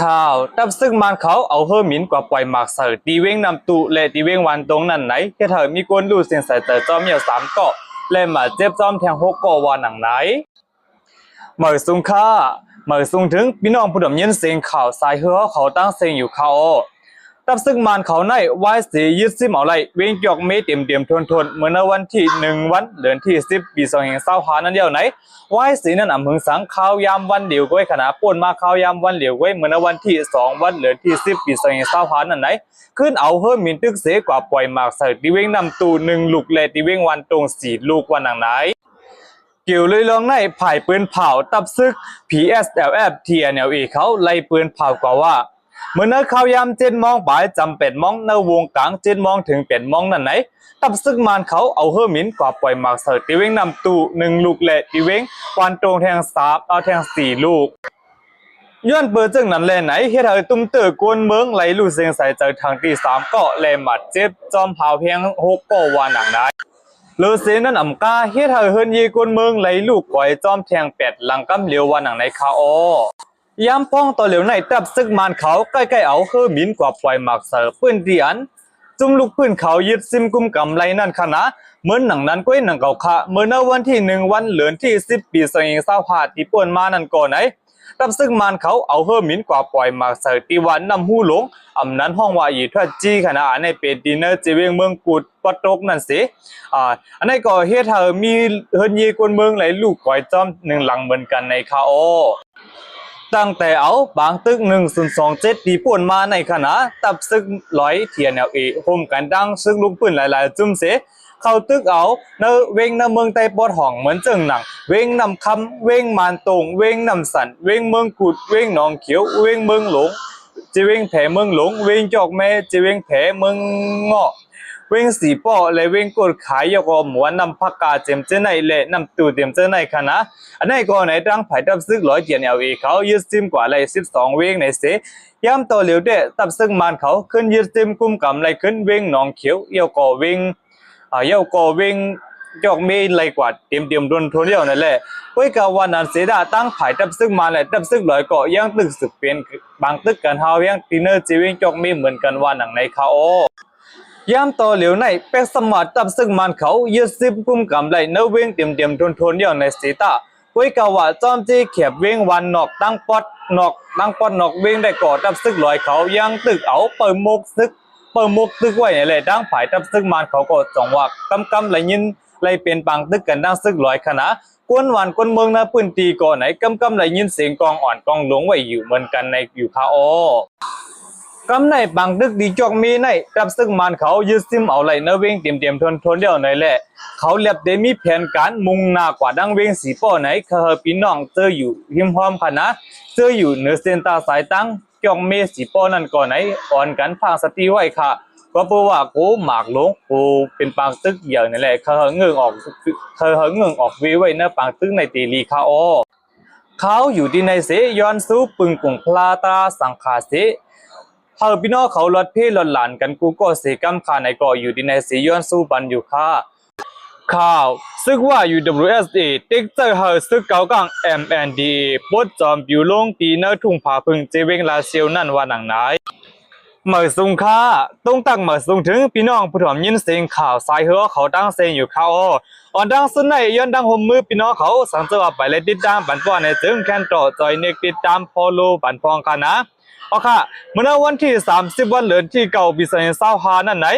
ข่าวตับซึ่งมันเขาเอาเฮอหมินกว่าปล่อยหมากเสือตีเว้งนำตุและตีเว้งวันตรงนั้นไหนแค่เธอมีคนดูเสียงใส่เตอจอมเหี่ยวสามเกาะและมาเจ็บจอมแทงหกเกาะวันหนังไหนเหมยซุงค่าเหมยซุงถึงพี่น้องผู้ดำเนินเสียงข่าวสายเฮือเขาตั้งเสียงอยู่เขาตับซึ่งมันเขาในไว้สียึดซิมเอาไรเว้งจอกเมเต็มทนเหมือนในวันที่1 วันเดือนที่10 ปี2525นั้นเดียวไหนไว้สีนั้นหึงสังข่าวยามวันเดียวก้อยขณะป่นมาข่าวยามวันเดียวก้อยเหมือนในวันที่2 วันเดือนที่10 ปี2525นั้นไหนขึ้นเอาเพิ่มมินตึกเสกว่าปล่อยหมากใส่ตีเว้งนำตู1 ลูกและตีเว้งวันตรง4 ลูกวันหนังไหนเกี่ยวเลยลองในผ่ายปืนเผาตับซึก PSLF TNLA เขาไล่ปืนเผากว่าว่าเมื่อนักข่าวยาม7 โมงบ่ายจำเป็นมองในวงกลาง7 โมงถึง8 โมงนั่นไหนตับซึกมันเขาเอาเฮอร์มินกว่าปล่อยหมากเสิร์ตีเว้งนำตู1 ลูกและตีเว้งวันตรงแทง3เอาแทง4 ลูกย้อนเปิดจึงนั้นแลไหนเฮ็ดให้ตุ้มเตอร์กวนเมืองไหลลู่เสียงใส่เจอทางที่3เกาะแลหมัดเจ็บจอมเผาเพียง6 เกาะวันหนังได้เลอเซนั้นอ่ำกาเฮ็ดให้เฮิรนยีกวนเมืองไหลลูกก่อยจอมแทง8หลังกำเหลียววันหนังในคาอยามป้องต่อเหลียวในตับซึกมันเขาใกล้ๆเอาเฮอหมินกว่าปล่อยหมากเสือปืนเดียนจุ่มลูกปืนเขายึดซิมกุมกำไรนั่นขณะเหมือนหนังนั้นก้อยหนังเก่าค่ะเมื่อในวันที่1 วันเดือนที่10 ปี2525ที่ป่วนมานั่นก่อนไหนตับซึกมันเขาเอาเฮอหมินกว่าปล่อยหมากเสือตีวันนำหูหลงอำนั้นห้องว่าอีทัดจีขณะในเป็นดินเนอร์จีเวงเมืองกุดปะตกนั่นสิอันนี้ก็เฮ็ดให้มีเฮิรนยีกวนเมืองไหลลูกก่อยจอม1 หลังเหมือนกันในคาตั้งแต่เอาบางตึก1027ตีป่วนมาในขณะตับซึก100 TNLAโฮมกันดังซึกลูกปืนหลายๆจุ่มเสเข้าตึกเอาเนเวงนเมืองใต้ปอดห้องเหมือนเจิงหนังเวงนำคำเวงมานตงเวงนำสันเวงเมืองกุดเวงหนองเขียวเวงเมืองหลงจีเวงแผเมืองหลงเวงจอกแม่จีเวงแผเมืองเงาะเวงสีป้อและเวงกดขายยกหมวนนำผักกาเจมเจในและนำตูเตรียมเจในคณะอันนี้ก็ในตั้งผ่ายตับซึก100 TNLAเขายึดซิมกว่าเลย12 เวงในเสย้ำต่อเหลียวเดตับซึกมันเขาขึ้นยึดซิมกุมกำไรขึ้นเวงหนองเขียวเยี่ยวก่อเวงจอกเมย์ไรกว่าเตรียมโดนทุนเดียวนั่นแหละไว้กับวันนั้นเสียดาตั้งผ่ายตับซึกมาและตับซึก100ก็ยังตึกสึกเป็นบางตึกกันเฮายังตีเนอร์จีเวงจอกเมย์เหมือนกันว่าหนังในเขาย้ำต่อเหลียวในเป็กสมัดตับซึ่งมันเขายึดซิมกุมกำไรเนเวงเตรียมทนเดียวในสีตาไว้กว่าจอมจีเขียบเวงวันนอกตั้งปอดนอกเวงได้ก่อตับซึกลอยเขายังตึกเอาเปิดมุกตึกไว้เลยดังผายตับซึกมันเขาก็จ่องว่ากำไรยินไรเป็นปังตึกกันดังซึกลอยขณะกวนวันกวนเมืองนะปืนตีก่อไหนกำไรยินเสียงกองอ่อนกองหลงไว้อยู่เหมือนกันในอยู่คากำในบางดึกดีจอกมีในกับซึ่งมันเขายึดซิมเอาไหลเนเวงเตรียมทนเดียวในแหละเขาเรียบได้มีแผนการมุ่งหน้ากว่าดังเวงสีป้อไหนเคอพี่น้องเจออยู่หิมพร้อมขณะเจออยู่เหนือเส้นตาสายตั้งจอกเมสีป้อนั่นก่อนไหนอ่อนกันพางสติไว้ค่ะก็เพราะว่ากูหมากหลงกูเป็นปางตึกอย่างนี่แหละเคอเงืองออกวิไว้เนปางตึกในตีลีคาเขาอยู่ที่ในเสย้อนสู้ปึงกุ่งพลาตาสังขาเสเฮาพี่น้องเขาลดพี่ลดหลานกันกูก็เสกำขาในก่ออยู่ที่ในสีย้อนสู้บันอยู่ค่ะข่าวซึกว่า UWSA ติ๊กเจอเฮาซึกเก่ากลาง MNDA ปดจอมปิวลงตีเนอทุ่งผาพึ่งเจเวงลาเซียวนั่นว่าหนังไหนเหมยซุงค่าต้องตั้งเหมยซุงถึงพี่น้องผู้ถ่อมยินเสียงข่าวสายเหือเขาตั้งเสียงอยู่ข่าวอ่อนดังสุดในย้อนดังห่มมือพี่น้องเขาสังเกตว่าไปเลยติดตามบันป้อนในจึงแคนต่อจอยเนกติดตามฟอลโล่บันพองกันนะค่ะเมื่อวันที่30 วันเดือนที่9 ปี2525นั่นไหน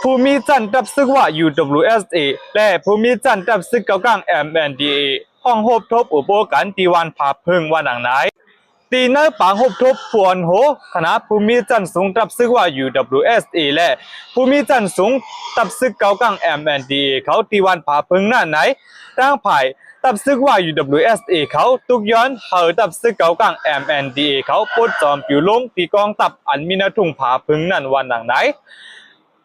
ผู้มีจันทับซึกว่า UWSA และผู้มีจันทับซึกเก่ากลาง MNDA ห้องโฮบทบอุปกันตีวันผาพึ่งวันหนังไหนตีเนอปางโฮบทบปวนโหคณะผู้มีจันสูงทับซึกว่า UWSA และผู้มีจันสูงทับซึกเก่ากลาง MNDA เขาตีวันผาพึ่งนั่นไหนตั้งไผ่ตับซึกว่า UWSA เขาตุกย้อนเฮาตับซึกเก่ากลาง MNDA เขาปดจอมปิวลงปีกองตับอันมีนาทุ่งผาพึ่งนั่นวันหนังไหน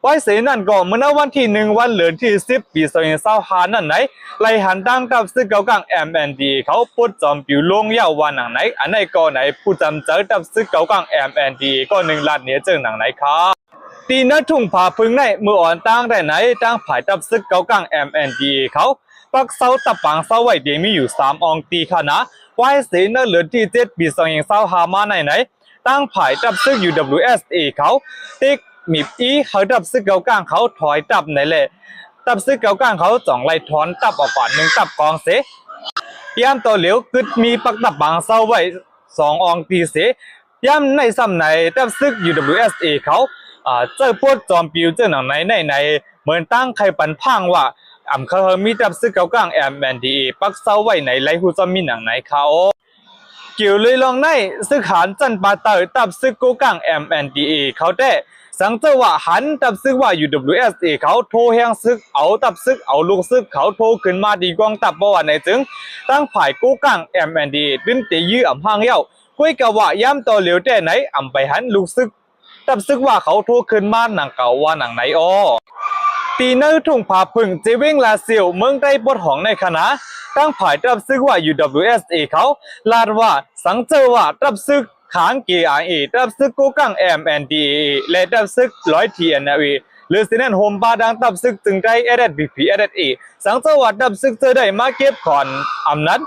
ไว้เสนั่นก็เมื่อวันที่1 วันเดือนที่10 ปี2525นั่นไหนไล่หันตั้งตับซึกเก่ากลาง MNDA เขาปดจอมปิวลงยาววันหนังไหนอันไหนก็ไหนผู้จำเจอตับซึกเก่ากลาง MNDA ก็1 ล้านเหนือเจอหนังไหนครับตีนาทุ่งผาพึ่งในเมื่ออ่อนตั้งได้ไหนตั้งผายตับซึกเก่ากลาง MNDA เขาปักเสาตะปังเสาไว้เดียมีอยู่3 องตีค่ะนะไว้ ว่ายเสนเหลือที่7ปี2025มาไหนตั้งผ่ายดับซึก UWSA เขาติ๊กมีอีเขาดับซึกเกากลางเขาถอยดับไหนแหละดับซึกเกากลางเขาจ่องไล่ถอนดับออกก่อน1ดับกองเสย่ำตัวเหลียวกึดมีปักดับบางเศร้าไว้2องตีเสย่ำในซ้ำไหนดับซึก UWSA เขาเจอปวดจอมปิวเจอหนังในเหมือนตั้งใครปันพังว่าเขามีดับซึกเกากลาง MNDA ปักเศร้าไว้ไหนไรหูจะมีหนังไหนเขาเกี่ยวเลยลองในซึกหันจันปาเตอร์ดับซึกโกกัง MNDA เขาได้สังเจอว่าหันดับซึกว่า UWSA เขาโทรแหงซึกเอาดับซึกเอาลูกซึกเขาโทรขึ้นมาดีกองตับบ่ว่าไหนจึงตั้งผ่ายโกกัง MNDA ดึงตียื้อห่างเย้าคุยกับว่าย้ำตัวเหลียวแต่ไหนไปหันลูกซึกดับซึกว่าเขาโทรขึ้นมาหนังเก่าว่าหนังไหนอ้อตีเนื้อทุ่งผาพึ่งเจวิงลาเซียวเมืองใต้ปดของในคณะตั้งผ่ายดับซึกว่า UWSA เขาลาดว่าสังเจอว่าดับซึกขาง KIA ดับซึกโกกัง MNDA และดับซึก100TNLA หรือสินันโฮมบาดังดับซึกจึงได้ SSBP SSA สังเจอว่าดับซึกเจอได้มาเก็บขอนอำนั้น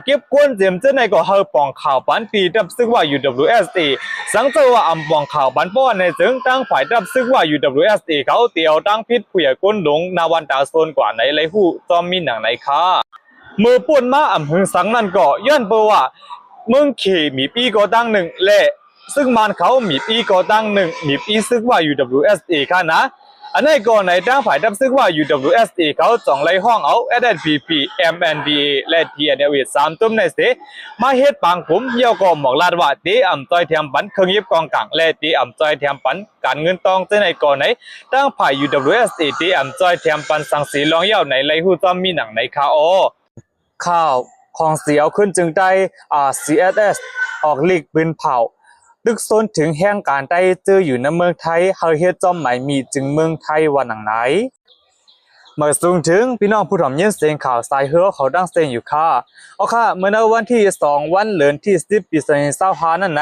เก็บกวนเจียมเจอในก็เฮาปองข่าวปันตีดับซึกว่า UWSA สังเจอว่าปองข่าวปันป้อนในจึงตั้งฝ่ายดับซึกว่า UWSA เขาเตียวตั้งพิษผู้ใหญ่ก้นหลงนาวันตาโซนกว่าไหนไรหู้จอมมีหนังไหนค่ะมือป่วนมาหึงสังนั่นก็ย้อนเปว่าเมืองขี่มีปีก็ตั้งหนึ่งและซึ่งมันเขามีปีก็ตั้งหนึ่งมีปีซึกว่า UWSA ค่ะนะอันนี้ก็ในตั้งฝ่ายดับซึกว่า UWSA เขาจ่องไล่ห้องเอา SSBP MNDA และ TNLA 3ตุ้มในเสมาเฮ็ดปางผมเยี่ยวก็หมอกลาดว่าตีจอยเทียมปันเครื่องยิบกองกลางและตีจอยเทียมปันการเงินตองเจในก่อนไหนตั้งฝ่าย UWSA ตีจอยเทียมปันสังสีลองเยี่ยวไหนไล่หู้จอมมีหนังในคาโอข้าวของเสียวขึ้นจึงได้CSS ออกลีกปืนเผาดึกโซนถึงแห่งการได้เจออยู่ในเมืองไทยเฮาเฮ็ดจอมหมายมีจึงเมืองไทยว่าหนังไหนเมื่อสูงถึงพี่น้องผู้ถ่อมยินเสียงข่าวสายเฮือเขาดังเสียงอยู่ค่ะเอาค่ะเมื่อในวันที่2วันเดือนที่10ปี2025นั่นไหน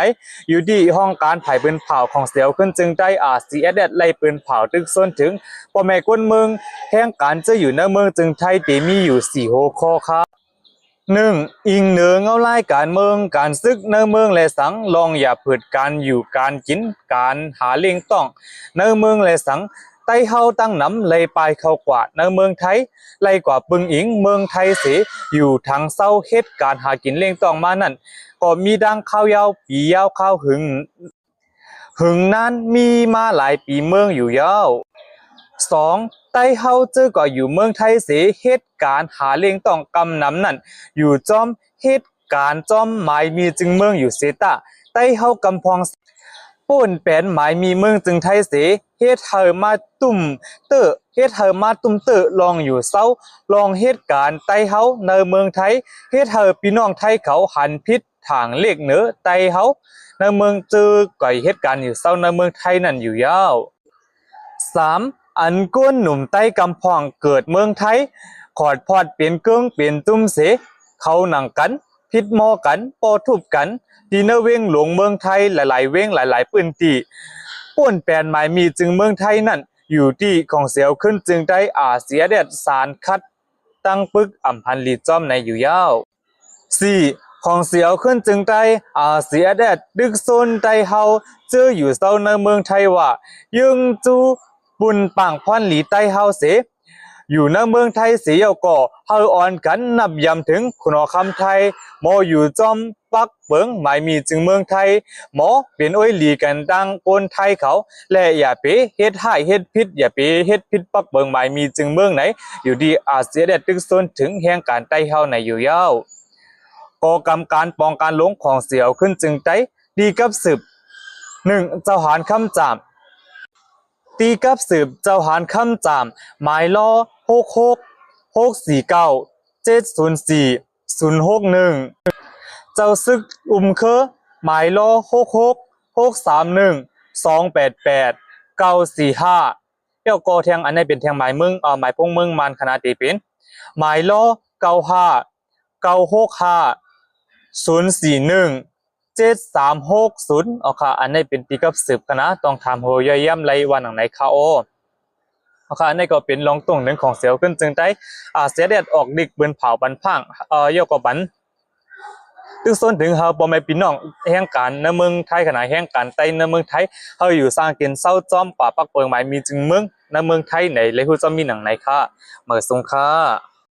อยู่ที่ห้องการถ่ายปืนเผาของเสียวขึ้นจึงได้CSS ไล่ปืนเผาดึกโซนถึงพ่อแม่คนเมืองแห่งการจะอยู่ในเมืองจึงไทยที่มีอยู่4หัวข้อค่ะ1. อิงเหนือเงาไล่การเมืองการซึกในเมืองและสังลองอย่าเผิดการอยู่การกินการหาเลี้ยงต้องในเมืองและสังไต้เฮาตั้งน้ำเลยปลายเข้ากว่าในเมืองไทยไล่กว่าปึงอิงเมืองไทยเสียอยู่ทางเศร้าเฮ็ดการหากินเลี้ยงต้องมานั่นก็มีดังข้าวยาวปียาวข้าวหึงนั้นมีมาหลายปีเมืองอยู่ยาว 2. ไต้เฮาเจอก็อยู่เมืองไทยเสียเหตุการณ์หาเลี้ยงต้องกำนำนั่นอยู่จอมเหตุการณ์จอมหมายมีจึงเมืองอยู่เสตะไต้เฮากำพองป่นแปนหมายมีเมืองจึงไทยเสียเฮ็ดเฮามาตุ่มเตอเฮ็ดเฮามาตุ่มเตอลองอยู่เศร้าลองเหตุการณ์ไต้เฮาในเมืองไทยเฮ็ดเฮาพี่น้องไทยเขาหันพิษทางเลขเหนือไต้เฮาในเมืองเจอก่อยเหตุการณ์อยู่เศร้าในเมืองไทยนั่นอยู่ยาว 3. อันก้นหนุ่มใต้กำพองเกิดเมืองไทยขอดพอดเปลี่ยนเกิ้งเปลี่ยนตุ้มเสเขาหนังกันพิดมอกันปอทุบกันดีเนเวงหลวงเมืองไทยหลายๆเวงหลายๆปืนตีป่วนแปลนหมายมีจึงเมืองไทยนั่นอยู่ที่ของเสียวขึ้นจึงได้เสียเด็ดสารคัดตั้งปึกพันลีจอมในอยู่ยาว 4. ของเสียวขึ้นจึงได้เสียเด็ดดึกโซนไต้เฮาเจออยู่เศร้าในเมืองไทยว่ายึงจูบุญปังพอนหลีใต้เฮาเสอยู่ในเมืองไทยเสียวก็เฮาอ่อนกันนับยำถึงคุณคำไทยหมออยู่จอมปักเบิงหมายมีจึงเมืองไทยหมอเป็นอ้อยหลีกันดังคนไทยเขาและอย่าไปเฮ็ดให้เฮ็ดผิดอย่าไปเฮ็ดผิดปักเบิงหมายมีจึงเมืองไหนอยู่ดีเสียเด็ดตึกโซนถึงแห่งการใต้เฮาในอยู่ยาวก่อกรรมการป้องกันหลงของเสียวขึ้นจึงได้ดีกับสืบ 1. เจ้าหานคำจามตีกับสืบเจ้าหานคำจามหมายล้อ66649704 061เจ้าซึกเคอหมายล้อ66631288945เดี๋ยวก็แทงอันนี้เป็นแทงหมายมึงหมายพงมึงมันขนาดตีเป็นหมายล้อ95965041730ค่ะอันนี้เป็นตีกับสืบกันนะต้องถามโหย่อยย่ำไรวันหนังไหนค่ะโอค่ะอันนี้ก็เป็นลองตรงหนึ่งของเสียวขึ้นจึงได้เสียเด็ดออกดิกปืนเผาบันพังโยกบัน ตึกส่วนถึงเฮาบ่แม่นพี่น้องแห่งการในเมืองไทยขณะแห่งการใต้ในเมืองไทยเฮาอยู่สร้างกินเศร้าจ้อมป่าปักเปิงหมายมีจึงเมืองในเมืองไทยไหนเลยฮู้จะมีหนังไหนค่ะเหมือสงค่ะ